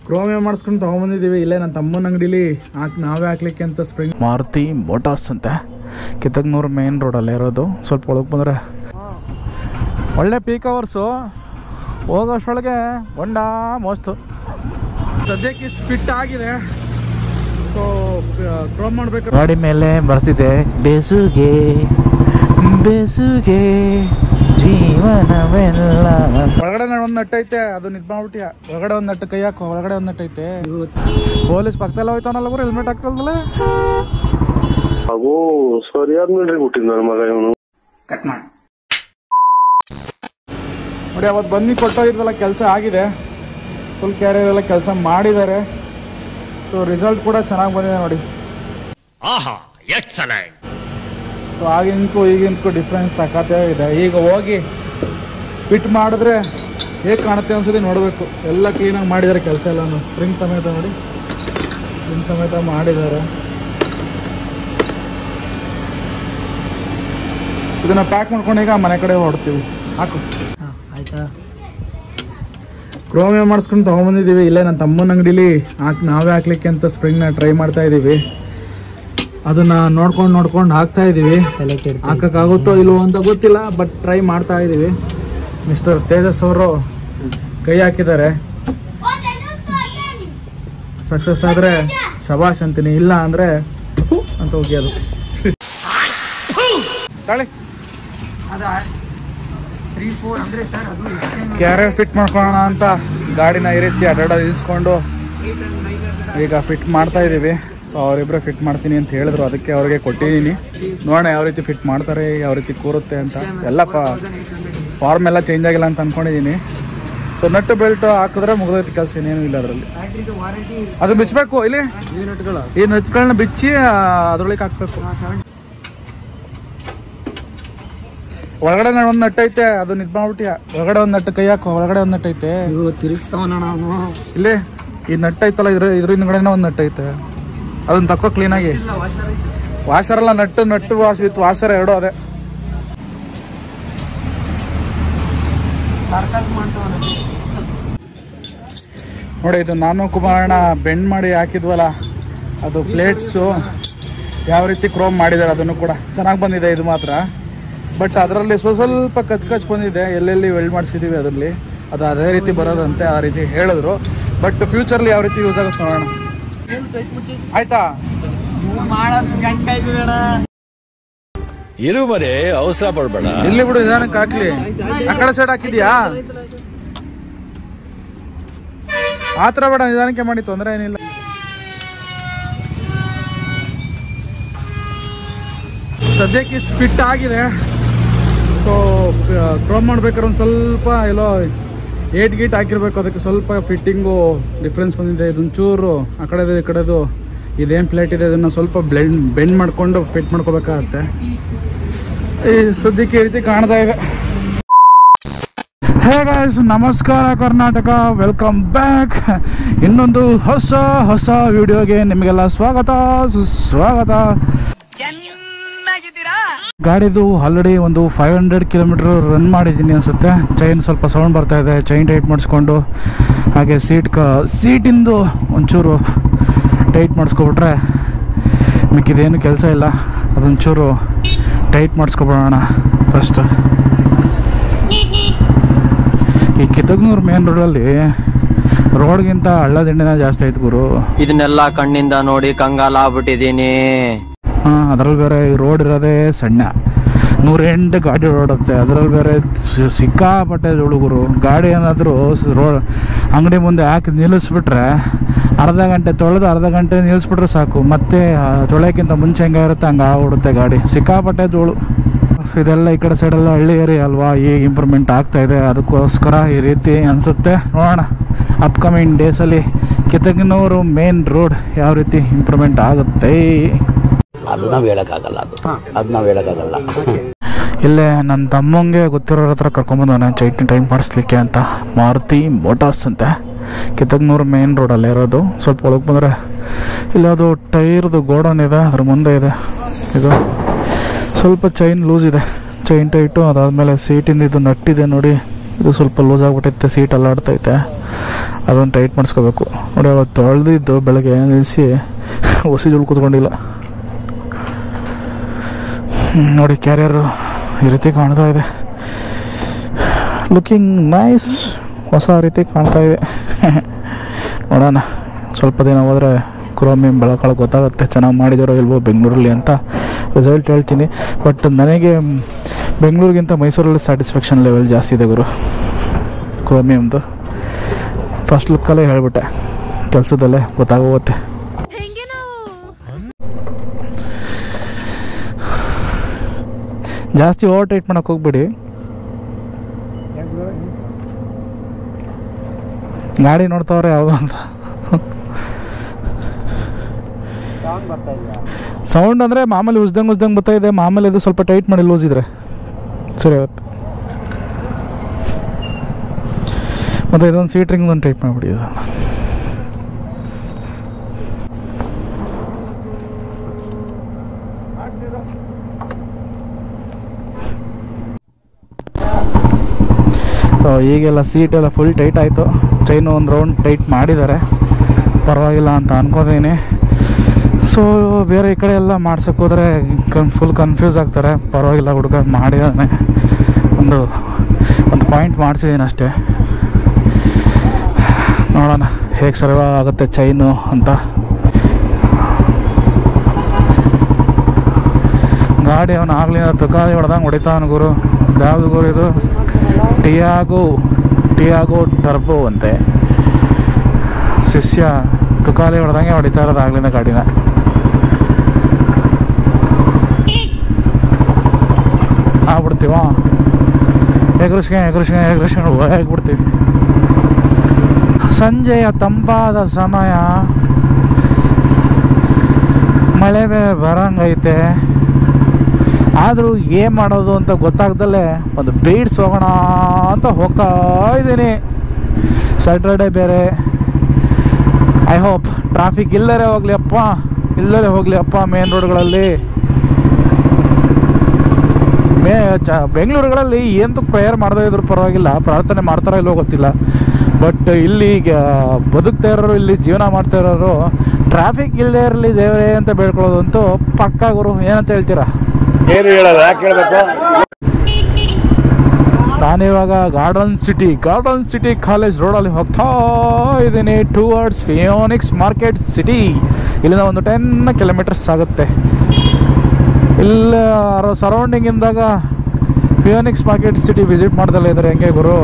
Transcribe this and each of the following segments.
Chromium ಮಾಡಿಸ್ಕೊಂಡು ತೊಗೊಂಬಂದಿದ್ದೀವಿ. ಇಲ್ಲೇ ನನ್ನ ತಮ್ಮನ ಅಂಗಡಿಲಿ ನಾವೇ ಹಾಕ್ಲಿಕ್ಕೆ ಅಂತ ಸ್ಪ್ರಿಂಗ್ ಮಾರುತಿ ಮೋಟಾರ್ಸ್ ಅಂತೆ, ಕಿತ್ತಗನೂರು ಮೇನ್ ರೋಡಲ್ಲೇ ಇರೋದು. ಸ್ವಲ್ಪ ಒಳಗೆ ಬಂದರೆ ಒಳ್ಳೆ ಪೀಕ್ ಅವರ್ಸು, ಹೋಗೋಷ್ಟೊಳಗೆ ಹೊಂಡ ಮೋಸ್ತು. ಸದ್ಯಕ್ಕೆ ಇಷ್ಟು ಫಿಟ್ ಆಗಿದೆ. ಸೊ ಕ್ರೋಮ್ ಮಾಡಬೇಕು. ಗಾಡಿ ಮೇಲೆ ಬರ್ಸಿದೆ ಬೇಸುಗೆ ಬೇಸುಗೆ ಜೀವನವೆಲ್ಲ. ಒಳಗಡೆ ಒಂದು ನಟ್ಟು ಐತೆ, ಅದು ನಿದ್ ಮಾಡ್ಬಿಟ್ಟಿಯ. ಒಳಗಡೆ ಒಂದು ನಟ್ಟು ಕೈ ಹಾಕೋ, ಒಳಗಡೆ ಒಂದು ನಟ್ಟು ಐತೆ. ಪೊಲೀಸ್ ಪಕ್ಕದಲ್ಲ ಹೋಯ್ತಾನಲ್ಲ ಗುರು, ಹೆಲ್ಮೆಟ್ ಹಾಕಲ್ದಲ್ಲ. ಸರಿಯಾದ ಮೀಟ್ರಿಗೆ ಹುಟ್ಟಿದ್ ನನ್ನ ಮಗ ಇವನು. ಕಟ್ ಮಾಡಿ ನೋಡಿ. ಅವತ್ತು ಬಂದು ಕೊಟ್ಟೋಗಿದ್ವಲ್ಲ, ಕೆಲಸ ಆಗಿದೆ. ಫುಲ್ ಕ್ಯಾರಿಯರ್ ಎಲ್ಲ ಕೆಲಸ ಮಾಡಿದ್ದಾರೆ. ಸೊ ರಿಸಲ್ಟ್ ಕೂಡ ಚೆನ್ನಾಗಿ ಬಂದಿದೆ ನೋಡಿ. ಸೊ ಆಗಿನಕ್ಕೂ ಈಗಿನಕ್ಕೂ ಡಿಫ್ರೆನ್ಸ್ ಸಾಕತ್ತೇ ಇದೆ. ಈಗ ಹೋಗಿ ಫಿಟ್ ಮಾಡಿದ್ರೆ ಹೇಗೆ ಕಾಣುತ್ತೆ ಅನ್ಸೋದು ನೋಡಬೇಕು. ಎಲ್ಲ ಕ್ಲೀನಾಗಿ ಮಾಡಿದ್ದಾರೆ ಕೆಲಸ ಎಲ್ಲ. ಸ್ಪ್ರಿಂಗ್ ಸಮೇತ ನೋಡಿ, ಸ್ಪ್ರಿಂಗ್ ಸಮೇತ ಮಾಡಿದ್ದಾರೆ. ಇದನ್ನು ಪ್ಯಾಕ್ ಮಾಡ್ಕೊಂಡು ಈಗ ಮನೆ ಕಡೆ ಹೊಡ್ತೀವಿ. ಹಾಕು ಆಯ್ತಾ. ಕ್ರೋಮಿಯಂ ಮಾಡಿಸ್ಕೊಂಡು ತೊಗೊಂಬಂದಿದ್ದೀವಿ. ಇಲ್ಲೇ ನನ್ನ ತಮ್ಮನ ಅಂಗಡಿಲಿ ನಾವೇ ಹಾಕ್ಲಿಕ್ಕೆ ಅಂತ ಸ್ಪ್ರಿಂಗ್ನ ಟ್ರೈ ಮಾಡ್ತಾ ಇದ್ದೀವಿ. ಅದನ್ನು ನೋಡ್ಕೊಂಡು ಹಾಕ್ತಾ ಇದ್ದೀವಿ. ಹಾಕೋಕ್ಕಾಗುತ್ತೋ ಇಲ್ವೋ ಅಂತ ಗೊತ್ತಿಲ್ಲ, ಬಟ್ ಟ್ರೈ ಮಾಡ್ತಾ ಇದ್ದೀವಿ. ಮಿಸ್ಟರ್ ತೇಜಸ್ ಅವರು ಕೈ ಹಾಕಿದ್ದಾರೆ. ಸಕ್ಸಸ್ ಆದರೆ ಶಬಾಷ್ ಅಂತೀನಿ, ಇಲ್ಲ ಅಂದರೆ ಅಂತ ಹೋಗ್ಯೋದು. ಕ್ಯಾರಿಯರ್ ಫಿಟ್ ಮಾಡ್ಕೊಳ್ಳೋಣ ಅಂತ ಗಾಡಿನ ಈ ರೀತಿ ಅಡ್ಡಾಡ ಇಳಿಸ್ಕೊಂಡು ಈಗ ಫಿಟ್ ಮಾಡ್ತಾ ಇದ್ದೀವಿ. ಸೊ ಅವರಿಬ್ಬರೇ ಫಿಟ್ ಮಾಡ್ತೀನಿ ಅಂತ ಹೇಳಿದ್ರು, ಅದಕ್ಕೆ ಅವ್ರಿಗೆ ಕೊಟ್ಟಿದ್ದೀನಿ. ನೋಡೋಣ ಯಾವ ರೀತಿ ಫಿಟ್ ಮಾಡ್ತಾರೆ, ಯಾವ ರೀತಿ ಕೂರುತ್ತೆ ಅಂತ. ಎಲ್ಲ ಫಾರ್ಮ್ ಎಲ್ಲ ಚೇಂಜ್ ಆಗಿಲ್ಲ ಅಂತ ಅಂದ್ಕೊಂಡಿದ್ದೀನಿ. ಸೊ ನಟ್ಟು ಬೆಲ್ಟ್ ಹಾಕಿದ್ರೆ ಮುಗಿದೈತಿ ಕೆಲಸ, ಇನ್ನೇನು ಇಲ್ಲ ಅದರಲ್ಲಿ. ಅದು ಬಿಚ್ಚಬೇಕು. ಇಲ್ಲಿ ಈ ನಟ್ಗಳನ್ನ ಬಿಚ್ಚಿ ಅದ್ರೊಳಗೆ ಹಾಕ್ಬೇಕು. ಒಳಗಡೆ ಒಂದು ನಟ್ಟು ಐತೆ, ಅದು ನಿದ್ ಮಾಡ್ಬಿಟ್ಟಿಯ. ಒಳಗಡೆ ಒಂದು ನಟ್ಟು ಕೈ ಹಾಕೋ, ಒಳಗಡೆ ಒಂದು ನಟ್ಟು ಐತೆ. ಇಲ್ಲಿ ಈ ನಟ್ಟು ಐತಲ್ಲ, ಇದ್ರ ಹಿಂದ್ಗಡೆನೇ ಒಂದು ನಟ್ಟು ಐತೆ. ಅದನ್ನ ತಕ್ಕೋ ಕ್ಲೀನಾಗಿ. ವಾಷರ್ ಅಲ್ಲ, ನಟ್ಟು ವಾಶ್ ವಿತ್ ವಾಷರ್ ಎರಡು ಅದೇ. ನೋಡಿ, ಇದು ನಾನು ಕುಮಾರಣ್ಣ ಬೆಂಡ್ ಮಾಡಿ ಹಾಕಿದ್ವಲ್ಲ, ಅದು ಪ್ಲೇಟ್ಸು ಯಾವ ರೀತಿ ಕ್ರೋಮ್ ಮಾಡಿದ್ದಾರೆ. ಅದನ್ನು ಕೂಡ ಚೆನ್ನಾಗಿ ಬಂದಿದೆ ಇದು ಮಾತ್ರ. ಬಟ್ ಅದರಲ್ಲಿ ಸ್ವಲ್ಪ ಕಚ್ ಬಂದಿದೆ. ಎಲ್ಲೆಲ್ಲಿ ವೆಲ್ಡ್ ಮಾಡಿಸಿದ್ದೀವಿ ಅದರಲ್ಲಿ, ಅದು ಅದೇ ರೀತಿ ಬರೋದಂತೆ ಆ ರೀತಿ ಹೇಳಿದ್ರು. ಬಟ್ ಫ್ಯೂಚರ್ಲಿ ಯಾವ ರೀತಿ ಯೂಸ್ ಆಗುತ್ತೆ ನೋಡೋಣ. ಆಯ್ತಾ ಇರು ಬರೇ ಅವಸರ ಪಡ್ಬೇಡ. ಇಲ್ಲಿ ಬಿಡು, ನಿಧಾನಕ್ಕೆ ಹಾಕ್ಲಿ. ಆ ಕಡೆ ಸೈಡ್ ಹಾಕಿದ್ಯಾ? ಆತರ ಬೇಡ, ನಿಧಾನಕ್ಕೆ ಮಾಡಿ, ತೊಂದರೆ ಏನಿಲ್ಲ. ಸದ್ಯಕ್ಕೆ ಇಷ್ಟು ಫಿಟ್ ಆಗಿದೆ. ಸೊ ಕ್ರೋಮ್ ಮಾಡ್ಬೇಕಾದ್ರೆ ಒಂದು ಸ್ವಲ್ಪ ಎಲ್ಲೋ ಗೀಟ್ ಹಾಕಿರ್ಬೇಕು. ಅದಕ್ಕೆ ಸ್ವಲ್ಪ ಫಿಟ್ಟಿಂಗು ಡಿಫ್ರೆನ್ಸ್ ಬಂದಿದೆ. ಇದೊಂಚೂರು ಆ ಕಡೆದು ಈ ಕಡೆದು ಇದೇನು ಪ್ಲೇಟ್ ಇದೆ ಅದನ್ನು ಸ್ವಲ್ಪ ಬೆಂಡ್ ಮಾಡಿಕೊಂಡು ಫಿಟ್ ಮಾಡ್ಕೋಬೇಕಾಗತ್ತೆ. ಈ ಸದ್ಯಕ್ಕೆ ಈ ರೀತಿ ಕಾಣ್ತಾ ಇದೆ. ಹೇ ಗೈಸ್, ನಮಸ್ಕಾರ ಕರ್ನಾಟಕ, ವೆಲ್ಕಮ್ ಬ್ಯಾಕ್. ಇನ್ನೊಂದು ಹೊಸ ವಿಡಿಯೋಗೆ ನಿಮಗೆಲ್ಲ ಸುಸ್ವಾಗತ. ಗಾಡಿದು ಆಲ್ರೆಡಿ ಒಂದು 500 ಕಿಲೋಮೀಟರ್ ರನ್ ಮಾಡಿದ್ದೀನಿ ಅನ್ಸುತ್ತೆ. ಚೈನ್ ಸ್ವಲ್ಪ ಸೌಂಡ್ ಬರ್ತಾ ಇದೆ. ಚೈನ್ ಟೈಟ್ ಮಾಡಿಸ್ಕೊಂಡು ಹಾಗೆ ಸೀಟಿಂದು ಒಂಚೂರು ಟೈಟ್ ಮಾಡಿಸ್ಕೊಬಿಟ್ರೆ ಮಿಕ್ಕಿದೇನು ಕೆಲಸ ಇಲ್ಲ. ಅದೊಂಚೂರು ಟೈಟ್ ಮಾಡಿಸ್ಕೊಬಿಡೋಣ ಫಸ್ಟ್. ಈ ಕಿತ್ತಗನೂರು ಮೇನ್ ರೋಡಲ್ಲಿ ರೋಡ್ಗಿಂತ ಹಳ್ಳ ದಿಂಡಿನ ಜಾಸ್ತಿ ಐತೆ ಗುರು. ಇದನ್ನೆಲ್ಲ ಕಣ್ಣಿಂದ ನೋಡಿ ಕಂಗಾಲ ಆಗ್ಬಿಟ್ಟಿದೀನಿ. ಅದ್ರಲ್ಲಿ ಬೇರೆ ಈ ರೋಡ್ ಇರೋದೇ ಸಣ್ಣ, 108 ಗಾಡಿ ಓಡುತ್ತೆ. ಅದ್ರಲ್ಲಿ ಬೇರೆ ಸಿಕ್ಕಾಪಟ್ಟೆ ಹುಡುಗರು. ಗಾಡಿ ಏನಾದರೂ ಅಂಗಡಿ ಮುಂದೆ ಹಾಕಿ ನಿಲ್ಲಿಸ್ಬಿಟ್ರೆ ಅರ್ಧ ಗಂಟೆ ತೊಳೆದು ಅರ್ಧ ಗಂಟೆ ನಿಲ್ಲಿಸ್ಬಿಟ್ರೆ ಸಾಕು. ಮತ್ತೆ ತೊಳೆಯೋಕ್ಕಿಂತ ಮುಂಚೆ ಹೆಂಗಾಗಿರುತ್ತೆ ಹಂಗೆ ಆಗ್ಬಿಡುತ್ತೆ ಗಾಡಿ. ಸಿಕ್ಕಾಪಟ್ಟೆ ಧೂಳು. ಇದೆಲ್ಲ ಈ ಕಡೆ ಸೈಡೆಲ್ಲ ಹಳ್ಳಿ ಏರಿಯಾ ಅಲ್ವಾ, ಈಗ ಇಂಪ್ರೂವ್ಮೆಂಟ್ ಆಗ್ತಾ ಇದೆ. ಅದಕ್ಕೋಸ್ಕರ ಈ ರೀತಿ ಅನಿಸುತ್ತೆ. ನೋಡೋಣ ಅಪ್ಕಮಿಂಗ್ ಡೇಸಲ್ಲಿ ಕಿತ್ತಗನೂರು ಮೇನ್ ರೋಡ್ ಯಾವ ರೀತಿ ಇಂಪ್ರೂವ್ಮೆಂಟ್ ಆಗುತ್ತೆ. ಅದು ನಾವು ಹೇಳಕ್ಕಾಗಲ್ಲ. ಇಲ್ಲೇ ನನ್ನ ತಮ್ಮಂಗೆ ಗೊತ್ತಿರೋರ ಹತ್ರ ಕರ್ಕೊಂಬಂದವನೆ ಚೈಟ್ನಿ ಟೈಮ್ ಮಾಡಿಸ್ಲಿಕ್ಕೆ ಅಂತ. ಮಾರುತಿ ಮೋಟಾರ್ಸ್ ಅಂತೆ, ಕಿತ್ತಗನೂರು ಮೇನ್ ರೋಡಲ್ಲೇ ಇರೋದು. ಸ್ವಲ್ಪ ಒಳಗೆ ಬಂದರೆ ಇಲ್ಲಿ ಅದು ಟೈರ್ದು ಗೋಡನ್ ಇದೆ, ಅದ್ರ ಮುಂದೆ ಇದೆ. ಇದು ಸ್ವಲ್ಪ ಚೈನ್ ಲೂಸ್ ಇದೆ, ಚೈನ್ ಟೈಟು. ಅದಾದಮೇಲೆ ಸೀಟಿಂದ ಇದು ನಟ್ಟಿದೆ ನೋಡಿ, ಇದು ಸ್ವಲ್ಪ ಲೂಸ್ ಆಗಿಬಿಟ್ಟೈತೆ, ಸೀಟ್ ಅಲ್ಲಾಡ್ತೈತೆ. ಅದೊಂದು ಟೈಟ್ ಮಾಡಿಸ್ಕೋಬೇಕು ನೋಡಿ. ಅವತ್ತು ತೊಳೆದಿದ್ದು ಬೆಳಗ್ಗೆ ನಿಲ್ಲಿಸಿ ಹೊಸಿ ಜುಳು ಕೂತ್ಕೊಂಡಿಲ್ಲ ನೋಡಿ. ಕ್ಯಾರಿಯರು ಈ ರೀತಿ ಕಾಣ್ತಾ ಇದೆ, ಲುಕಿಂಗ್ ನೈಸ್, ಹೊಸ ರೀತಿ ಕಾಣ್ತಾ ಇದೆ. ನೋಡೋಣ, ಸ್ವಲ್ಪ ದಿನ ಹೋದರೆ ಕ್ರೋಮಿಯಂ ಬೆಳಕಾಳಕ್ಕೆ ಗೊತ್ತಾಗುತ್ತೆ ಚೆನ್ನಾಗಿ ಮಾಡಿದಾರೋ ಇಲ್ವೋ ಬೆಂಗಳೂರಲ್ಲಿ ಅಂತ ರಿಸಲ್ಟ್ ಹೇಳ್ತೀನಿ. ಬಟ್ ನನಗೆ ಬೆಂಗಳೂರಿಗಿಂತ ಮೈಸೂರಲ್ಲಿ ಸ್ಯಾಟಿಸ್ಫ್ಯಾಕ್ಷನ್ ಲೆವೆಲ್ ಜಾಸ್ತಿ ಇದೆ ಗುರು ಕ್ರೋಮಿಯಮ್ದು. ಫಸ್ಟ್ ಲುಕ್ಕಲ್ಲೇ ಹೇಳ್ಬಿಟ್ಟೆ, ಕೆಲಸದಲ್ಲೇ ಗೊತ್ತಾಗೋಗುತ್ತೆ. ಜಾಸ್ತಿ ಓವರ್ ಟೈಟ್ ಮಾಡೋಕೆ ಹೋಗ್ಬಿಡಿ, ಗಾಡಿ ನೋಡ್ತಾವ್ರೆ ಯಾವುದೋ ಅಂತ. ಸೌಂಡ್ ಅಂದರೆ ಮಾಮೂಲಿ ಉಜ್ದಂಗೆ ಬರ್ತಾ ಇದೆ. ಮಾಮೂಲಿ ಇದು ಸ್ವಲ್ಪ ಟೈಟ್ ಮಾಡಿ ಲೂಸ್ ಇದ್ರೆ ಸರಿ ಆಗುತ್ತೆ. ಮತ್ತು ಇದೊಂದು ಸೀಟ್ರಿಂಗ್ ಒಂದು ಟೈಟ್ ಮಾಡಿಬಿಡಿ. ಸೊ ಈಗೆಲ್ಲ ಸೀಟೆಲ್ಲ ಫುಲ್ ಟೈಟ್ ಆಯಿತು. ಚೈನು ಒಂದು ರೌಂಡ್ ಟೈಟ್ ಮಾಡಿದ್ದಾರೆ, ಪರವಾಗಿಲ್ಲ ಅಂತ ಅನ್ಕೋತೀನಿ. ಸೊ ಬೇರೆ ಈ ಕಡೆ ಎಲ್ಲ ಮಾಡ್ಸೋಕೆ ಹೋದರೆ ಫುಲ್ ಕನ್ಫ್ಯೂಸ್ ಆಗ್ತಾರೆ. ಪರವಾಗಿಲ್ಲ ಹುಡುಗ ಮಾಡಿದ್ದಾನೆ, ಒಂದು ಪಾಯಿಂಟ್ ಮಾಡಿಸಿದ್ದೀನಿ ಅಷ್ಟೇ. ನೋಡೋಣ ಹೇಗೆ ಸರ್ವ ಆಗುತ್ತೆ ಚೈನು ಅಂತ. ಗಾಡಿ ಅವನು ಆಗಲಿಲ್ಲ ತುಕಾಲಿ ಹೊಡೆದಂಗೆ ಹೊಡಿತಾವನು ಗುರು. ಯಾವುದು ಗುರು ಇದು? ಟಿಯಾಗೋ ಟರ್ಬೋ ಅಂತೆ. ಶಿಷ್ಯ ತುಕಾಲಿ ಹೊಡೆದಂಗೆ ಹೊಡಿತಾ ಇರೋದು ಆಗ್ಲಿಂದ ಗಾಡಿನ. ಆಗ್ಬಿಡ್ತೀವ ಎಗ್ರಿಸ್ಕೊಂಡು ಹೋಗ್ಬಿಡ್ತೀವಿ. ಸಂಜೆಯ ತಂಪಾದ ಸಮಯ, ಮಳೆ ಬೇರೆ ಬರಂಗೈತೆ. ಆದರೂ ಏನು ಮಾಡೋದು ಅಂತ ಗೊತ್ತಾಗ್ದಲ್ಲೇ ಒಂದು ಬೀಡ್ಸ್ ಹೋಗೋಣ ಅಂತ ಹೋಗ್ತಾ ಇದ್ದೀನಿ. ಸ್ಯಾಟರ್ಡೇ ಬೇರೆ. ಐ ಹೋಪ್ ಟ್ರಾಫಿಕ್ ಇಲ್ಲರೇ ಹೋಗಲಿ ಅಪ್ಪ ಮೇನ್ ರೋಡ್ಗಳಲ್ಲಿ. ಬೆಂಗಳೂರುಗಳಲ್ಲಿ ಎಂತೂ ಪ್ರೇಯರ್ ಮಾಡದೇ ಇದ್ರು ಪರವಾಗಿಲ್ಲ, ಪ್ರಾರ್ಥನೆ ಮಾಡ್ತಾರೋ ಇಲ್ಲೋ ಗೊತ್ತಿಲ್ಲ. ಬಟ್ ಇಲ್ಲಿ ಈಗ ಬದುಕ್ತಾ ಇರೋರು, ಇಲ್ಲಿ ಜೀವನ ಮಾಡ್ತಾ ಇರೋರು ಟ್ರಾಫಿಕ್ ಇಲ್ಲದೆ ಇರಲಿ ದೇವರೇ ಅಂತ ಬೇಡ್ಕೊಳ್ಳೋದಂತೂ ಪಕ್ಕ ಗುರು. ಏನಂತ ಹೇಳ್ತೀರಾ? ಏನು ಹೇಳೋದು, ಯಾಕೆ ಹೇಳ್ಬೇಕು? ನಾನಿವಾಗ ಗಾರ್ಡನ್ ಸಿಟಿ ಕಾಲೇಜ್ ರೋಡಲ್ಲಿ ಹೋಗ್ತಾ ಇದ್ದೀನಿ ಟುವರ್ಡ್ಸ್ ಫಿಯೋನಿಕ್ಸ್ ಮಾರ್ಕೆಟ್ ಸಿಟಿ. ಇಲ್ಲಿಂದ ಒಂದು 10 ಕಿಲೋಮೀಟರ್ಸ್ ಆಗುತ್ತೆ. ಇಲ್ಲ ಸರೌಂಡಿಂಗಿಂದಾಗ ಫಿಯೋನಿಕ್ಸ್ ಮಾರ್ಕೆಟ್ ಸಿಟಿ ವಿಸಿಟ್ ಮಾಡ್ದಲ್ಲ ಇದ್ದಾರೆ. ಹೆಂಗೆ ಗುರು,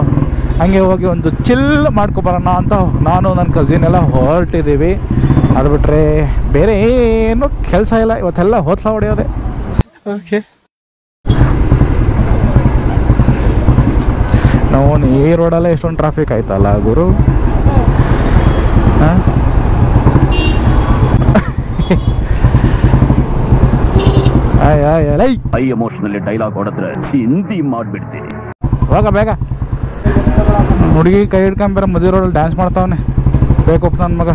ಹಂಗೆ ಹೋಗಿ ಒಂದು ಚಿಲ್ ಮಾಡ್ಕೊಬರೋಣ ಅಂತ ನಾನು ನನ್ನ ಕಸಿನ್ ಎಲ್ಲ ಹೊರಟಿದ್ದೀವಿ. ಅದು ಬಿಟ್ಟರೆ ಬೇರೆ ಏನು ಕೆಲಸ ಇಲ್ಲ. ಇವತ್ತೆಲ್ಲ ಹೋತ್ಲ ಹೊಡೆಯೋದೆ. ಓಕೆ, ನಾವು ಈ ರೋಡಲ್ಲೇ ಎಷ್ಟೊಂದು ಟ್ರಾಫಿಕ್ ಆಯ್ತಲ್ಲ ಗುರು. ಐ ಎಮೋಷನಲ್ಲಿ ಡೈಲಾಗ್ ಹೊಡೆದ್ರೆ ಹಿಂದಿ ಮಾಡ್ಬಿಡ್ತೀನಿ. ಹೋಗ ಬೇಗ. ಹುಡುಗಿ ಕೈ ಹಿಡ್ಕೊಂಬೇರೆ ಮದುವೆ ರೋಡಲ್ಲಿ ಡ್ಯಾನ್ಸ್ ಮಾಡ್ತಾವನೆ. ಬೇಕೊಪ್ಪ ನನ್ನ ಮಗ.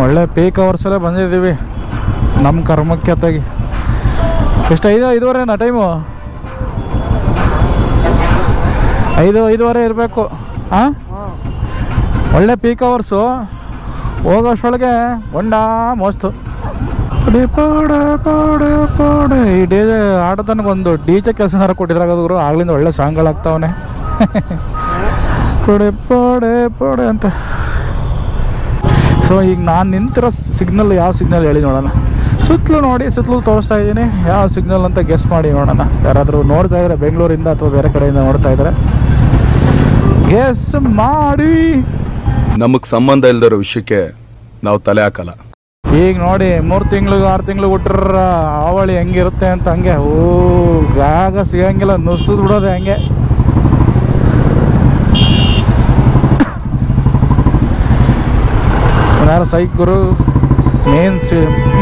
ಒಳ್ಳೆ ಪೀಕ್ ಅವರ್ಸಲ್ಲೇ ಬಂದಿದ್ದೀವಿ ನಮ್ಮ ಕರ್ಮಕ್ಕೆತ್ತಾಗಿ. ಎಷ್ಟು 5:05 ಟೈಮು? 5:05 ಇರಬೇಕು. ಹಾಂ, ಒಳ್ಳೆ ಪೀಕ್ ಅವರ್ಸು. ಹೋಗೋಷ್ಟೊಳಗೆ ಹೊಂಡ ಮಸ್ತು. ಈ ಡಿಜೆ ಆಟೋದನಿಗೊಂದು ಡಿಜೆ ಕೆಲಸ ಕೊಟ್ಟಿದ್ರಾಗದ್ರು. ಆಗ್ಲಿಂದ ಒಳ್ಳೆ ಸಾಂಗ್ಗಳಾಗ್ತಾವನೆ. ಪೋಡೆ ಅಂತ. ಸೊ ಈಗ ನಾನು ನಿಂತಿರೋ ಸಿಗ್ನಲ್ ಯಾವ ಸಿಗ್ನಲ್ ಹೇಳಿ ನೋಡೋಣ. ಸುತ್ತಲೂ ತೋರಿಸ್ತಾ ಇದ್ದೀನಿ. ಯಾವ ಸಿಗ್ನಲ್ ಅಂತ ಗೆಸ್ ಮಾಡಿ ನೋಡೋಣ. ಯಾರಾದರೂ ನೋಡ್ತಾ ಇದ್ರೆ ಬೆಂಗಳೂರಿಂದ ಅಥವಾ ಬೇರೆ ಕಡೆಯಿಂದ ನೋಡ್ತಾ ಇದ್ರೆ ಗೆಸ್ ಮಾಡಿ. ನಮಗೆ ಸಂಬಂಧ ಇಲ್ದಿರೋ ವಿಷಯಕ್ಕೆ ನಾವು ತಲೆ ಹಾಕಲ್ಲ. ಈಗ ನೋಡಿ 3 ತಿಂಗಳು 6 ತಿಂಗಳು ಬಿಟ್ರ ಅವಳಿ ಹೆಂಗಿರುತ್ತೆ ಅಂತ ಹಂಗೆ ಗಾಗ ಸಿಗಂಗಿಲ್ಲ, ನುಸ್ಸದ್ ಬಿಡೋದೆ ಹಂಗೆ. ಯಾರು ಸೈಕ್ ಗುರು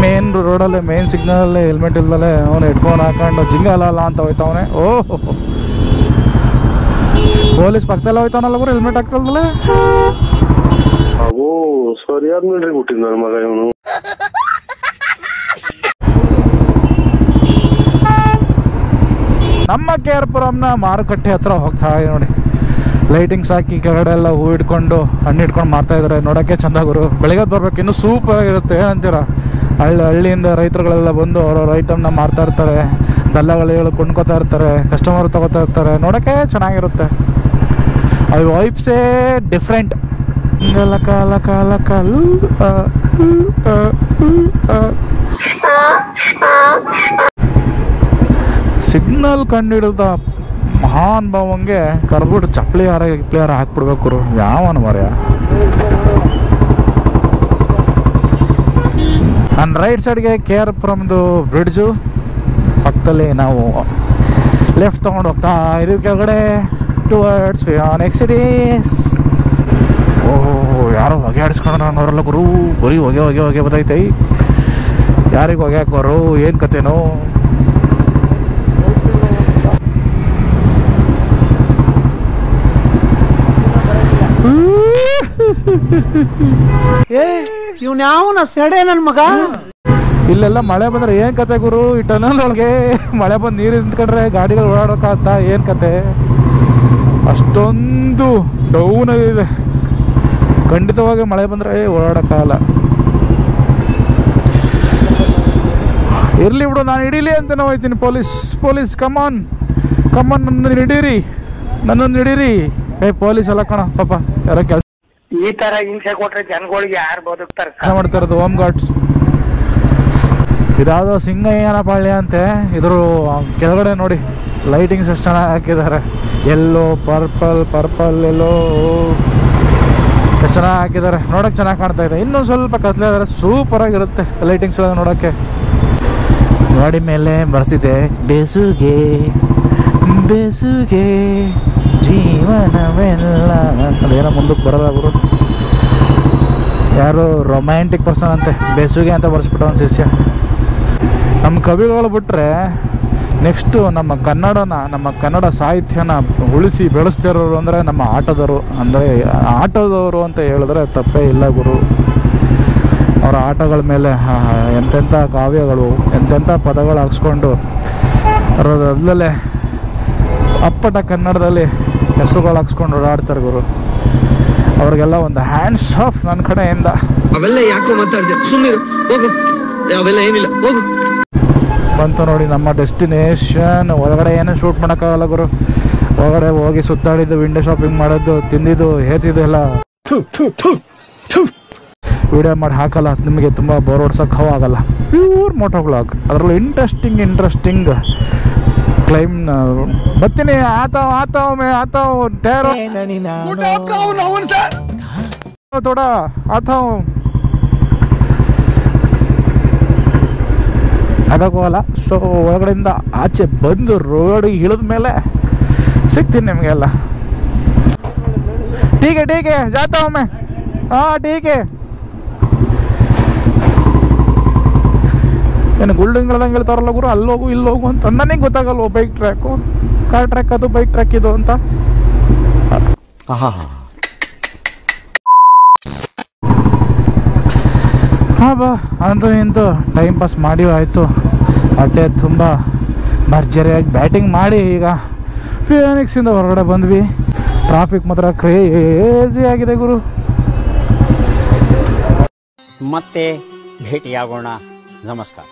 ಮೇನ್ ರೋಡಲ್ಲೇ ಮೇನ್ ಸಿಗ್ನಲಲ್ಲೇ ಹೆಲ್ಮೆಟ್ ಇಲ್ದಲೆ ಅವನು ಹೆಡ್ಫೋನ್ ಹಾಕೊಂಡು ಜಿಂಗಲ್ಲ ಅಂತ ಹೋಯ್ತವನೆ. ಓಹೋ, ಪೊಲೀಸ್ ಪಕ್ಕದಲ್ಲೇ ಹೋಯ್ತಾವನಲ್ಲ ಗುರು ಹೆಲ್ಮೆಟ್ ಹಾಕಲ್ದಲೆ. ಸರಿಯಾದ ನೋಡ್ರಿ ಬಿಟ್ಟಿದ್ ನನ್ನ ಮಗ ಇವನು. ನಮ್ಮ KR-ಪುರಂನ ಮಾರುಕಟ್ಟೆ ಹತ್ರ ಹೋಗ್ತಾ ಇದೆ ನೋಡಿ. ಲೈಟಿಂಗ್ಸ್ ಹಾಕಿ ಕೆಳಗಡೆ ಎಲ್ಲ ಹೂ ಇಟ್ಕೊಂಡು ಹಣ್ಣು ಇಟ್ಕೊಂಡು ಮಾರ್ತಾ ಇದ್ದಾರೆ. ನೋಡೋಕ್ಕೆ ಚಂದ ಗುರು. ಬೆಳಿಗ್ಗೆ ಬರ್ಬೇಕು, ಇನ್ನೂ ಸೂಪರ್ ಆಗಿರುತ್ತೆ. ಏನಂತೀರ? ಹಳ್ಳಿಯಿಂದ ರೈತರುಗಳೆಲ್ಲ ಬಂದು ಅವ್ರವ್ರ ಐಟಮ್ನ ಮಾರ್ತಾ ಇರ್ತಾರೆ. ದಲ್ಲಾಳಿಗಳು ಕೊಂಡ್ಕೋತಾ ಇರ್ತಾರೆ, ಕಸ್ಟಮರ್ ತಗೋತಾ ಇರ್ತಾರೆ. ನೋಡೋಕ್ಕೆ ಚೆನ್ನಾಗಿರುತ್ತೆ. ಅದು ವೈಬ್ಸೇ ಡಿಫ್ರೆಂಟ್. ಸಿಗ್ನಲ್ ಕಂಡಿಡಿದ ಮಹಾನ್ ಭಾವಂಗೆ ಕರ್ಬಿಟ್ಟು ಚಪ್ಪಲಿ ಹಾರ ಹಾಕ್ಬಿಡ್ಬೇಕು. ಯಾವನು ಮರ್ಯ. ನನ್ನ ರೈಟ್ ಸೈಡ್ಗೆ KR-ಪುರಂದು ಬ್ರಿಡ್ಜು ಪಕ್ಕದಲ್ಲಿ ನಾವು ಲೆಫ್ಟ್ ತೊಗೊಂಡು ಹೋಗ್ತಾ ಇದೀವಿ ಕೆಳಗಡೆ ಟುವರ್ಡ್ಸ್ ಫಿಯಾನಿಕ್ಸ್ ಸಿಟೀಸ್. ಯಾರೋ ಹೊಗೆ ಆಡಿಸ್ಕೊಂಡ್ರೆ ಅನ್ನೋರಲ್ಲ ಗುರು. ಬರೀ ಹೊಗೆ ಹೊಗೆ ಹೊಗೆ ಬರ್ತೈತೆ. ಯಾರಿಗೆ ಹೊಗೆ ಹಾಕೋರು, ಏನು ಕತೆನೋ. ಇವ್ನ್ಯಾವನ ಸೆಡೆ ನನ್ನ ಮಗ. ಇಲ್ಲೆಲ್ಲ ಮಳೆ ಬಂದ್ರೆ ಏನ್ ಕತೆ ಗುರು. ಈ ಟನಲ್ ಒಳಗೆ ಮಳೆ ಬಂದು ನೀರು ನಿಂತ್ಕೊಂಡ್ರೆ ಗಾಡಿಗಳು ಓಡಾಡೋಕ್ಕಾಗತ್ತಾ? ಏನ್ ಕತೆ? ಅಷ್ಟೊಂದು ಡೌನ್ ಇದೆ. ಖಂಡಿತವಾಗಿ ಮಳೆ ಬಂದ್ರೆ ಓಡಾಡೋಕ್ಕಾಗಲ್ಲ. ಇರ್ಲಿ ಬಿಡು, ನಾನು ಹಿಡೀಲಿ ಅಂತ ನಾವು ಹೋಯ್ತೀನಿ. ಪೊಲೀಸ್ ಕಮಾನ್ ನನ್ನನ್ನು ಹಿಡೀರಿ. ಪೊಲೀಸ್ ಎಲ್ಲ ಕಣ ಪಾಪ. ಯಾರೋ ಕೆಲಸ ಈ ತರ ಹಿಂಸೆ ಕೊಟ್ರೆ ಜನಗಳಿಗೆ ಯಾರು ಬದುಕ್ತಾರೆ? ಕೆಲಸ ಮಾಡ್ತಾ ಇರೋದು ಹೋಮ್ ಗಾರ್ಡ್ಸ್. ಇದಾವುದೋ ಸಿಂಗಯ್ಯನ ಪಾಳ್ಯ ಅಂತೆ. ಇದ್ರ ಕೆಳಗಡೆ ನೋಡಿ ಲೈಟಿಂಗ್ಸ್ ಎಷ್ಟು ಚೆನ್ನಾಗಿ ಹಾಕಿದ್ದಾರೆ. ಎಲ್ಲೋ ಪರ್ಪಲ್ ಎಲ್ಲೋ ಎಷ್ಟು ಚೆನ್ನಾಗಿ ಹಾಕಿದ್ದಾರೆ. ನೋಡೋಕೆ ಚೆನ್ನಾಗಿ ಕಾಣ್ತಾ ಇದೆ. ಇನ್ನೂ ಸ್ವಲ್ಪ ಕತ್ಲೆ ಸೂಪರ್ ಆಗಿರುತ್ತೆ ಲೈಟಿಂಗ್ಸ್ ಎಲ್ಲ ನೋಡೋಕ್ಕೆ. ಗಾಡಿ ಮೇಲೆ ಬರ್ತಿದೆ ಬೇಸುಗೆ ಜೀವನವೆಲ್ಲ. ಅದೇನೋ ಮುಂದಕ್ಕೆ ಬರೋಲ್ಲ ಗುರು. ಯಾರು ರೊಮ್ಯಾಂಟಿಕ್ ಪರ್ಸನ್ ಅಂತೆ, ಬೇಸುಗೆ ಅಂತ ಬರ್ಸ್ಬಿಟ್ಟು ಒಂದು ಶಿಷ್ಯ. ನಮ್ಮ ಕವಿಗಳು ಬಿಟ್ಟರೆ ನೆಕ್ಸ್ಟು ನಮ್ಮ ಕನ್ನಡ ಸಾಹಿತ್ಯನ ಉಳಿಸಿ ಬೆಳೆಸ್ತಿರೋರು ಅಂದರೆ ನಮ್ಮ ಆಟೋದವರು ಅಂತ ಹೇಳಿದ್ರೆ ತಪ್ಪೇ ಇಲ್ಲ ಗುರು. ಅವರ ಆಟಗಳ ಮೇಲೆ ಎಂತೆಂಥ ಕಾವ್ಯಗಳು, ಎಂತೆಂಥ ಪದಗಳು ಹಾಕ್ಸ್ಕೊಂಡು ಅದರಲ್ಲೇ ಅಪ್ಪಟ ಕನ್ನಡದಲ್ಲಿ ಹೆಸರುಗಳು ಹಾಕ್ಸ್ಕೊಂಡು ಓಡಾಡ್ತಾರೆ ಗುರು. ಅವ್ರಿಗೆಲ್ಲ ಒಂದು ಹ್ಯಾಂಡ್ಸ್ ಆಫ್ ನನ್ನ ಕಡೆಯಿಂದ. ಅವೆಲ್ಲ ಯಾಕೋ ಮಾತಾಡ್ದೆ, ಸುಮ್ಮನೆ ಹೋಗು, ಅವೆಲ್ಲ ಏನಿಲ್ಲ ಹೋಗು. ಬಂತು ನೋಡಿ ನಮ್ಮ ಡೆಸ್ಟಿನೇಷನ್. ಒಳಗಡೆ ಏನೂ ಶೂಟ್ ಮಾಡೋಕ್ಕಾಗಲ್ಲ ಗುರು. ಒಳಗಡೆ ಹೋಗಿ ಸುತ್ತಾಡಿದ್ದು, ವಿಂಡೋ ಶಾಪಿಂಗ್ ಮಾಡೋದು, ತಿಂದಿದ್ದು, ಹೇತಿದ್ದು ಎಲ್ಲ ವಿಡಿಯೋ ಮಾಡಿ ಹಾಕಲ್ಲ. ನಿಮಗೆ ತುಂಬ ಬೋರ್ ಹೊಡ್ಸೋಕೆ ಆಗಲ್ಲ. Pure moto vlog. ಅದರಲ್ಲೂ ಇಂಟ್ರೆಸ್ಟಿಂಗ್ ಕ್ಲೈಮ್ ಬರ್ತೀನಿ. ಥೋಡ ಆಗೋಲ್ಲ. ಸೊ ಒಳಗಡೆಯಿಂದ ಆಚೆ ಬಂದು ರೋಡಿಗೆ ಇಳಿದ ಮೇಲೆ ಸಿಗ್ತೀನಿ ನಿಮಗೆಲ್ಲ. ಟೀಕೆ ಜಾತಾ ಒಮ್ಮೆ. ಟೀಕೆ ಏನು ಗುಲ್ಡಿಂಗ್ಗಳದಂಗೆ ಹೇಳ್ತಾರಲ್ಲ ಗುರು, ಅಲ್ಲೋಗು ಇಲ್ಲೋಗು ಅಂತ. ನನಗೆ ಗೊತ್ತಾಗಲ್ವ ಬೈಕ್ ಟ್ರ್ಯಾಕು, ಕಾರ್ ಟ್ರ್ಯಾಕ್ ಅದು, ಬೈಕ್ ಟ್ರ್ಯಾಕ್ ಇದು ಅಂತ. ಬಾ ಅಂತೂ ಇಂತೂ ಟೈಮ್ ಪಾಸ್ ಮಾಡಿ ಆಯಿತು. ಹೊಟ್ಟೆ ತುಂಬ ಭರ್ಜರಿಯಾಗಿ ಬ್ಯಾಟಿಂಗ್ ಮಾಡಿ ಈಗ ಫಿಯಾನಿಕ್ಸಿಂದ ಹೊರಗಡೆ ಬಂದ್ವಿ. ಟ್ರಾಫಿಕ್ ಮಾತ್ರ ಕ್ರೇಜಿ ಆಗಿದೆ ಗುರು. ಮತ್ತೆ ಭೇಟಿಯಾಗೋಣ. ನಮಸ್ಕಾರ.